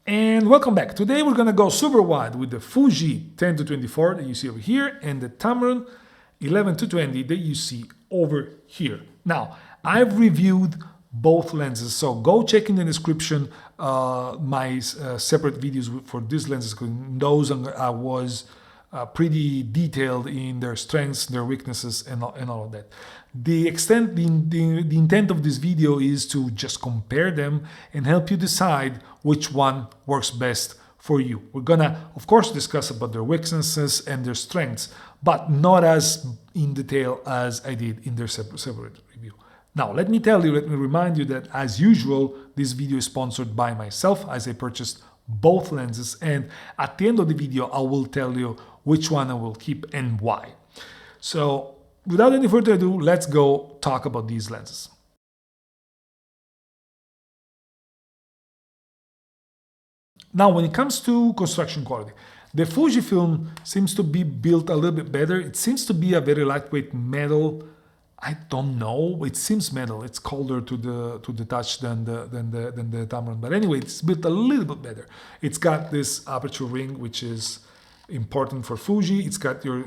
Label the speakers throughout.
Speaker 1: And welcome back. Today we're gonna go super wide with the Fuji 10-24 that you see over here and the Tamron 11-20 that you see over here. Now, I've reviewed both lenses, so go check in the description my separate videos for these lenses. Those I was pretty detailed in their strengths, their weaknesses, and all of that. The intent of this video is to just compare them and help you decide which one works best for you. We're gonna, of course, discuss about their weaknesses and their strengths, but not as in detail as I did in their separate review. Now, let me remind you that as usual, this video is sponsored by myself as I purchased both lenses, and at the end of the video, I will tell you which one I will keep and why. So, without any further ado, let's go talk about these lenses. Now, when it comes to construction quality, the Fujifilm seems to be built a little bit better. It seems to be a very lightweight metal. I don't know. It seems metal. It's colder to the touch than the Tamron. But anyway, it's built a little bit better. It's got this aperture ring, which is important for Fuji. It's got your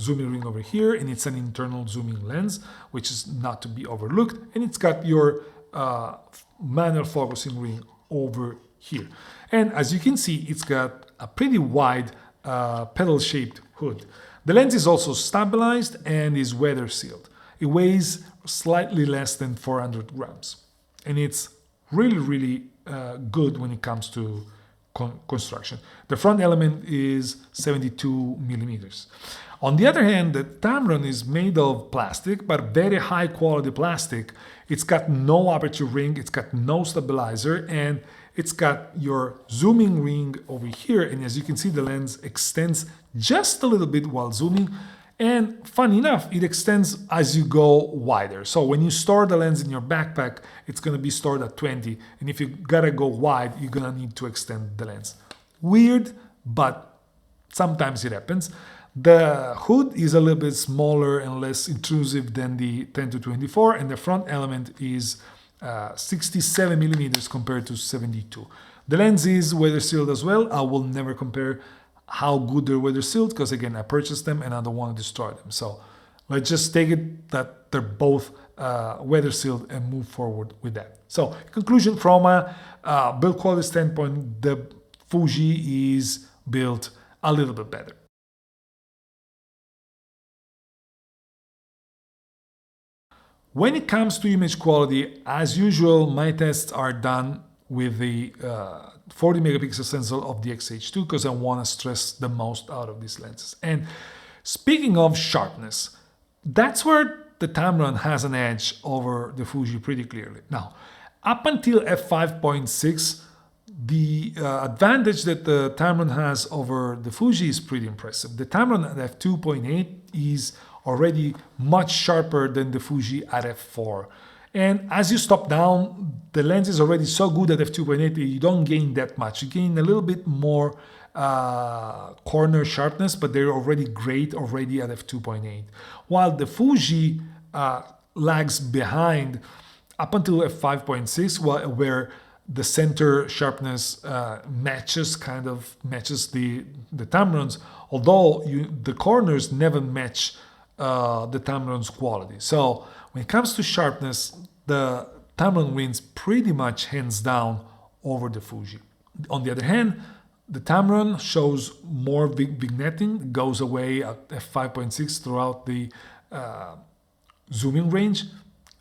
Speaker 1: zooming ring over here, and it's an internal zooming lens, which is not to be overlooked. And it's got your manual focusing ring over here. And as you can see, it's got a pretty wide pedal-shaped hood. The lens is also stabilized and is weather sealed. It weighs slightly less than 400 grams. And it's really good when it comes to construction. The front element is 72 millimeters. On the other hand, the Tamron is made of plastic, but very high quality plastic. It's got no aperture ring, it's got no stabilizer, and it's got your zooming ring over here. And as you can see, the lens extends just a little bit while zooming. And funny enough, it extends as you go wider. So when you store the lens in your backpack, it's gonna be stored at 20. And if you gotta go wide, you're gonna need to extend the lens. Weird, but sometimes it happens. The hood is a little bit smaller and less intrusive than the 10-24, and the front element is 67 millimeters compared to 72. The lens is weather sealed as well. I will never compare how good they're weather sealed because again, I purchased them and I don't want to destroy them. So let's just take it that they're both weather sealed and move forward with that. So in conclusion, from a build quality standpoint, the Fuji is built a little bit better. When it comes to image quality, as usual, my tests are done with the 40 megapixel sensor of the X-H2 because I want to stress the most out of these lenses. And speaking of sharpness, that's where the Tamron has an edge over the Fuji pretty clearly. Now, up until f5.6, the advantage that the Tamron has over the Fuji is pretty impressive. The Tamron at f2.8 is already much sharper than the Fuji at f4. And as you stop down, the lens is already so good at f2.8 that you don't gain that much. You gain a little bit more corner sharpness, but they're already great already at f2.8. While the Fuji lags behind up until f5.6, where the center sharpness matches the Tamron's, although the corners never match the Tamron's quality. So when it comes to sharpness, the Tamron wins pretty much hands down over the Fuji. On the other hand, the Tamron shows more vignetting, goes away at f5.6 throughout the zooming range.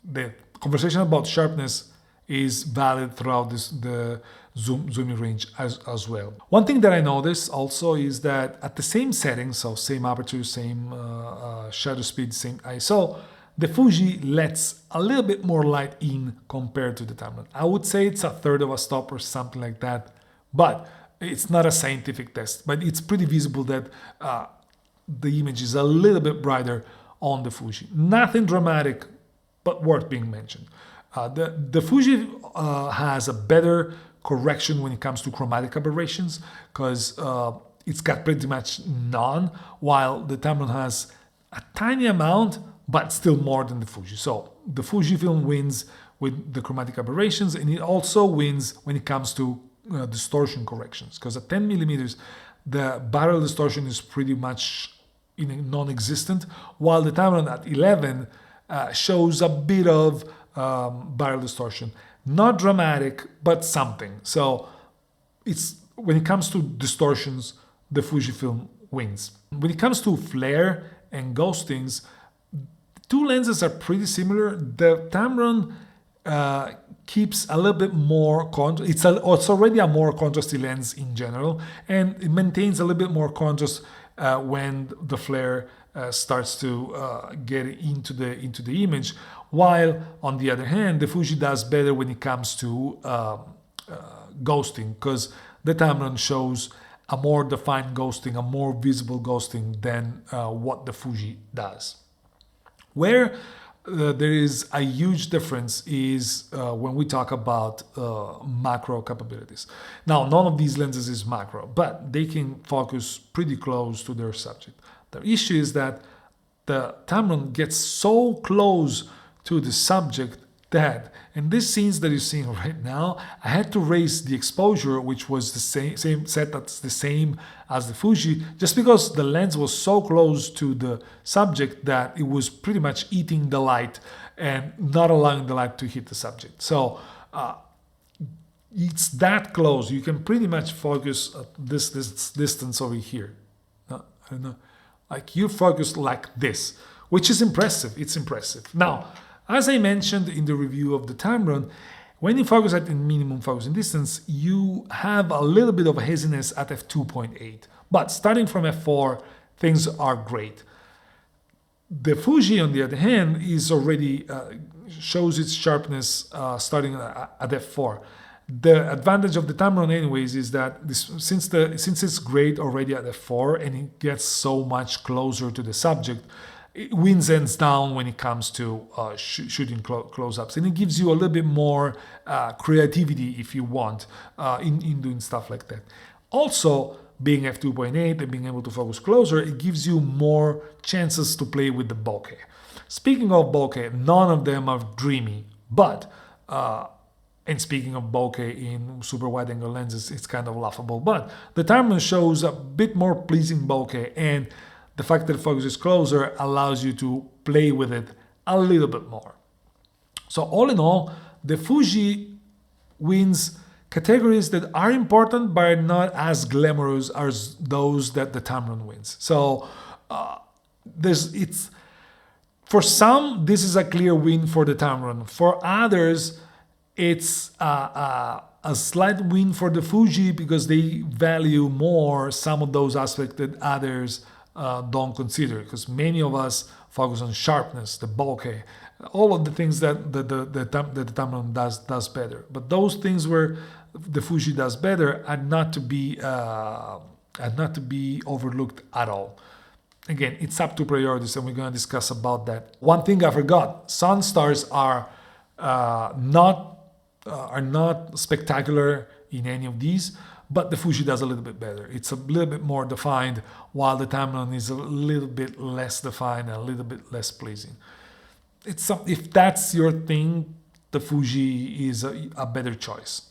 Speaker 1: The conversation about sharpness is valid throughout the zooming range as well. One thing that I noticed also is that at the same settings, so same aperture, same shutter speed, same ISO, the Fuji lets a little bit more light in compared to the Tamron. I would say it's a third of a stop or something like that, but it's not a scientific test, but it's pretty visible that the image is a little bit brighter on the Fuji. Nothing dramatic, but worth being mentioned. The Fuji has a better correction when it comes to chromatic aberrations because it's got pretty much none, while the Tamron has a tiny amount, but still more than the Fuji. So the Fujifilm wins with the chromatic aberrations, and it also wins when it comes to distortion corrections, because at 10 millimeters the barrel distortion is pretty much non-existent, while the Tamron at 11 shows a bit of barrel distortion. Not dramatic, but something. So it's, when it comes to distortions, the Fujifilm wins. When it comes to flare and ghostings, two lenses are pretty similar. The Tamron keeps a little bit more contrast. It's already a more contrasty lens in general, and it maintains a little bit more contrast when the flare starts to get into the image. While on the other hand, the Fuji does better when it comes to ghosting, because the Tamron shows a more defined ghosting, a more visible ghosting than what the Fuji does. Where there is a huge difference is when we talk about macro capabilities. Now, none of these lenses is macro, but they can focus pretty close to their subject. The issue is that the Tamron gets so close to the subject that, in these scenes that you're seeing right now, I had to raise the exposure, which was the same set that's the same as the Fuji, just because the lens was so close to the subject that it was pretty much eating the light and not allowing the light to hit the subject. So it's that close. You can pretty much focus at this distance over here. I don't know, like you focus like this, which is impressive. It's impressive. Now, as I mentioned in the review of the Tamron, when you focus at minimum focusing distance, you have a little bit of a haziness at f2.8. But starting from f4, things are great. The Fuji, on the other hand, is already shows its sharpness starting at f4. The advantage of the Tamron, anyways, is that since it's great already at f4 and it gets so much closer to the subject, it wins hands down when it comes to shooting close-ups, and it gives you a little bit more creativity, if you want, in doing stuff like that. Also, being f2.8 and being able to focus closer, it gives you more chances to play with the bokeh. Speaking of bokeh, none of them are dreamy, but and speaking of bokeh in super wide-angle lenses, it's kind of laughable, but the Tamron shows a bit more pleasing bokeh, and the fact that the focus is closer allows you to play with it a little bit more. So all in all, the Fuji wins categories that are important but are not as glamorous as those that the Tamron wins. So for some, this is a clear win for the Tamron. For others, it's a slight win for the Fuji because they value more some of those aspects that others don't consider, because many of us focus on sharpness, the bokeh, all of the things that the Tamron does better. But those things where the Fuji does better are not to be overlooked at all. Again, it's up to priorities, and we're going to discuss about that. One thing I forgot: sun stars are not spectacular in any of these. But the Fuji does a little bit better. It's a little bit more defined, while the Tamron is a little bit less defined and a little bit less pleasing. If that's your thing, the Fuji is a better choice.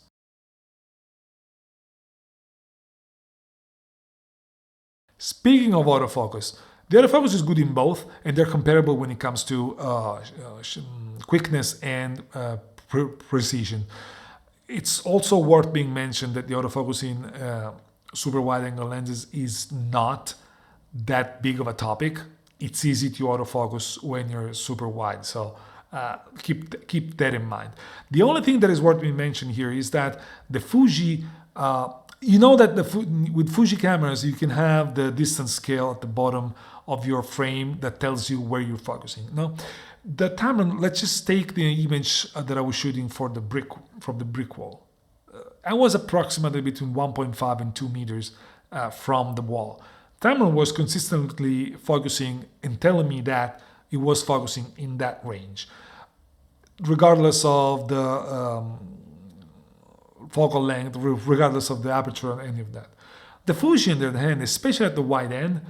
Speaker 1: Speaking of autofocus, the autofocus is good in both, and they're comparable when it comes to quickness and precision. It's also worth being mentioned that the autofocus in super wide-angle lenses is not that big of a topic. It's easy to autofocus when you're super wide, so keep that in mind. The only thing that is worth being mentioned here is that the Fuji, you know that with Fuji cameras you can have the distance scale at the bottom of your frame that tells you where you're focusing. No? The Tamron, let's just take the image that I was shooting from the brick wall. I was approximately between 1.5 and 2 meters from the wall. Tamron was consistently focusing and telling me that it was focusing in that range, regardless of the focal length, regardless of the aperture and any of that. The Fuji, on the other hand, especially at the wide end,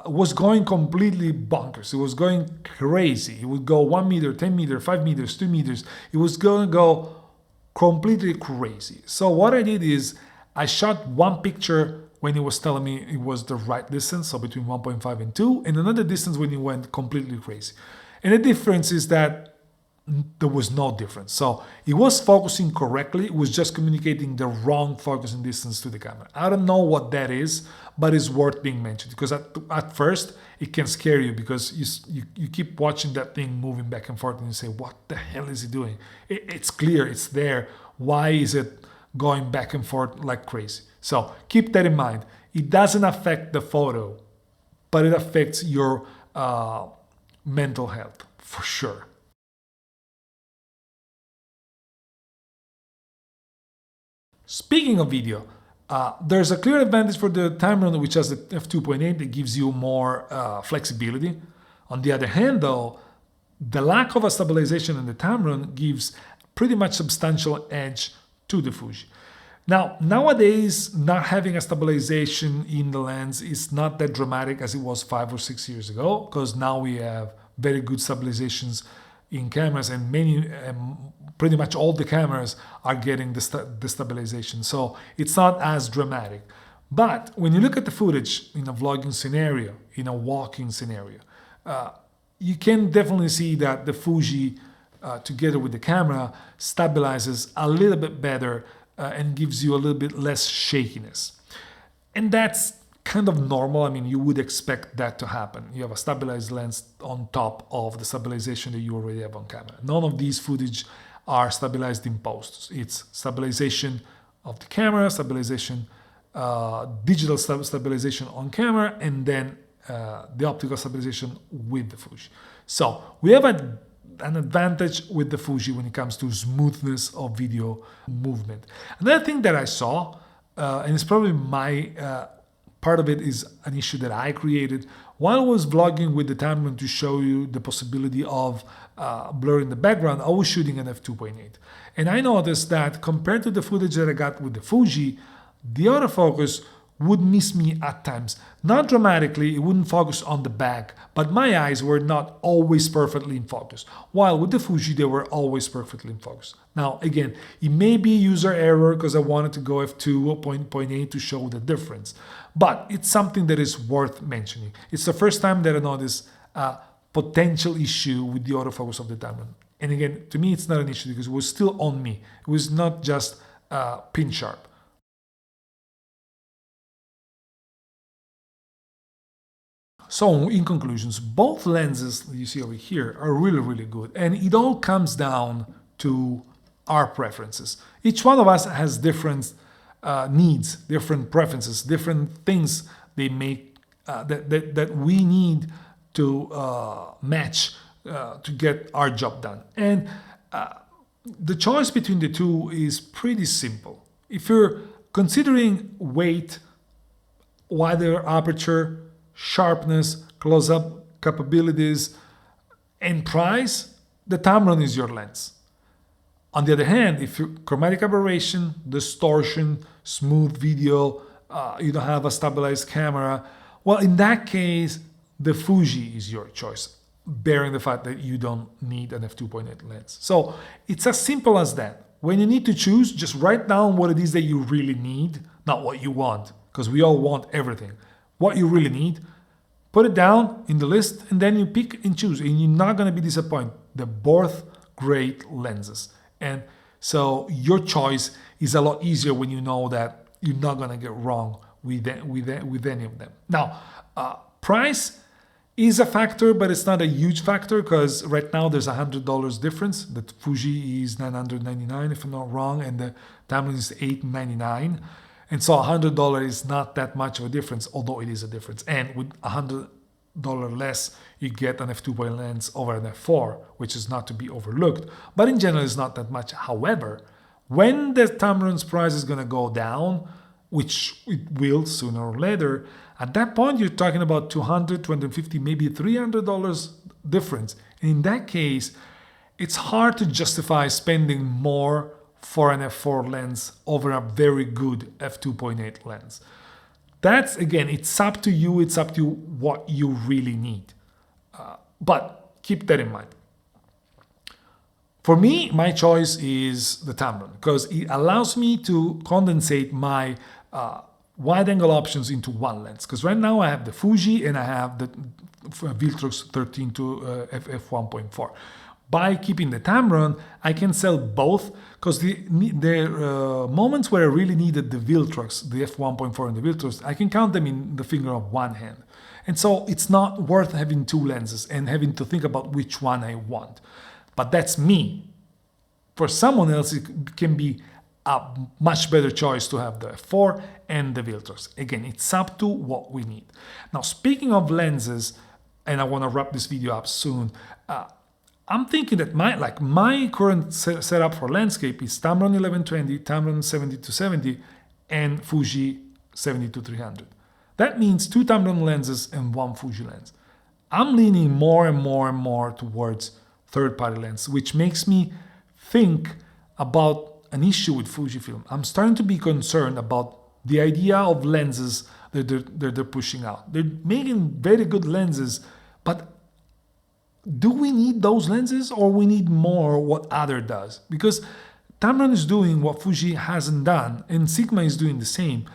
Speaker 1: was going completely bonkers. It was going crazy. It would go 1 meter, 10 meters, 5 meters, 2 meters. It was going to go completely crazy. So what I did is I shot one picture when he was telling me it was the right distance, so between 1.5 and 2, and another distance when he went completely crazy. And the difference is that there was no difference. So it was focusing correctly, it was just communicating the wrong focusing distance to the camera. I don't know what that is, but it's worth being mentioned, because at first it can scare you, because you keep watching that thing moving back and forth and you say, what the hell is it doing? It's clear, it's there. Why is it going back and forth like crazy? So keep that in mind. It doesn't affect the photo, but it affects your mental health for sure. Speaking of video, there's a clear advantage for the Tamron, which has the F2.8 that gives you more flexibility. On the other hand, though, the lack of a stabilization in the Tamron gives pretty much substantial edge to the Fuji. Now, nowadays, not having a stabilization in the lens is not that dramatic as it was 5 or 6 years ago, because now we have very good stabilizations in cameras, and pretty much all the cameras are getting the stabilization. So it's not as dramatic. But when you look at the footage in a vlogging scenario, in a walking scenario, you can definitely see that the Fuji, together with the camera, stabilizes a little bit better and gives you a little bit less shakiness. And that's kind of normal. I mean, you would expect that to happen. You have a stabilized lens on top of the stabilization that you already have on camera. None of these footage are stabilized in post. It's stabilization of the camera, stabilization, digital stabilization on camera, and then the optical stabilization with the Fuji. So we have an advantage with the Fuji when it comes to smoothness of video movement. Another thing that I saw, and it's probably my part of it is an issue that I created while I was vlogging with the Tamron to show you the possibility of blurring the background. I was shooting an f2.8, and I noticed that compared to the footage that I got with the Fuji, the autofocus would miss me at times. Not dramatically, it wouldn't focus on the back, but my eyes were not always perfectly in focus, while with the Fuji they were always perfectly in focus. Now again, it may be user error because I wanted to go f2.8 to show the difference, but it's something that is worth mentioning. It's the first time that I noticed a potential issue with the autofocus of the Tamron. And again, to me it's not an issue because it was still on me. It was not just pin sharp. So in conclusions, both lenses that you see over here are really, really good. And it all comes down to our preferences. Each one of us has different needs, different preferences, different things they make that we need to match to get our job done. And the choice between the two is pretty simple. If you're considering weight, wider aperture, sharpness, close-up capabilities, and price, the Tamron is your lens. On the other hand, if you chromatic aberration, distortion, smooth video, you don't have a stabilized camera, well, in that case, the Fuji is your choice, bearing the fact that you don't need an f2.8 lens. So it's as simple as that. When you need to choose, just write down what it is that you really need, not what you want, because we all want everything. What you really need, put it down in the list, and then you pick and choose, and you're not going to be disappointed. They're both great lenses, and so your choice is a lot easier when you know that you're not going to get wrong with any of them. Now, price is a factor, but it's not a huge factor because right now there's $100 difference. The Fuji is $999 if I'm not wrong, and the Tamron is $899. And so $100 is not that much of a difference, although it is a difference. And with $100 less, you get an f2.8 lens over an f4, which is not to be overlooked. But in general, it's not that much. However, when the Tamron's price is going to go down, which it will sooner or later, at that point, you're talking about $200, $250, maybe $300 difference. And in that case, it's hard to justify spending more for an f4 lens over a very good f2.8 lens. That's, again, it's up to you, it's up to what you really need. But keep that in mind. For me, my choice is the Tamron because it allows me to condensate my wide-angle options into one lens. Because right now I have the Fuji and I have the Viltrox 13 to f1.4. By keeping the Tamron, I can sell both because the moments where I really needed the Viltrox, the f1.4 and the Viltrox, I can count them in the finger of one hand. And so it's not worth having two lenses and having to think about which one I want. But that's me. For someone else, it can be a much better choice to have the f4 and the Viltrox. Again, it's up to what we need. Now, speaking of lenses, and I want to wrap this video up soon, I'm thinking that my current setup for landscape is Tamron 1120, Tamron 70-70, and Fuji 70-300. That means two Tamron lenses and one Fuji lens. I'm leaning more and more and more towards third-party lens, which makes me think about an issue with Fujifilm. I'm starting to be concerned about the idea of lenses that they're pushing out. They're making very good lenses, but do we need those lenses or we need more what other does? Because Tamron is doing what Fuji hasn't done and Sigma is doing the same.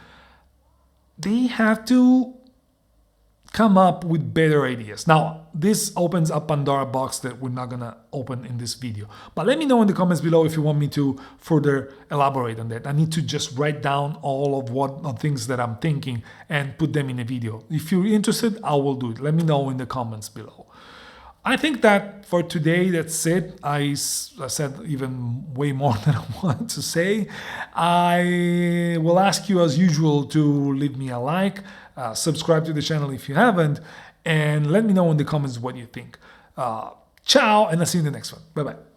Speaker 1: They have to come up with better ideas. Now, this opens a Pandora box that we're not gonna open in this video. But let me know in the comments below if you want me to further elaborate on that. I need to just write down all of things that I'm thinking and put them in a video. If you're interested, I will do it. Let me know in the comments below. I think that for today, that's it. I said even way more than I wanted to say. I will ask you as usual to leave me a like, subscribe to the channel if you haven't, and let me know in the comments what you think. Ciao, and I'll see you in the next one. Bye-bye.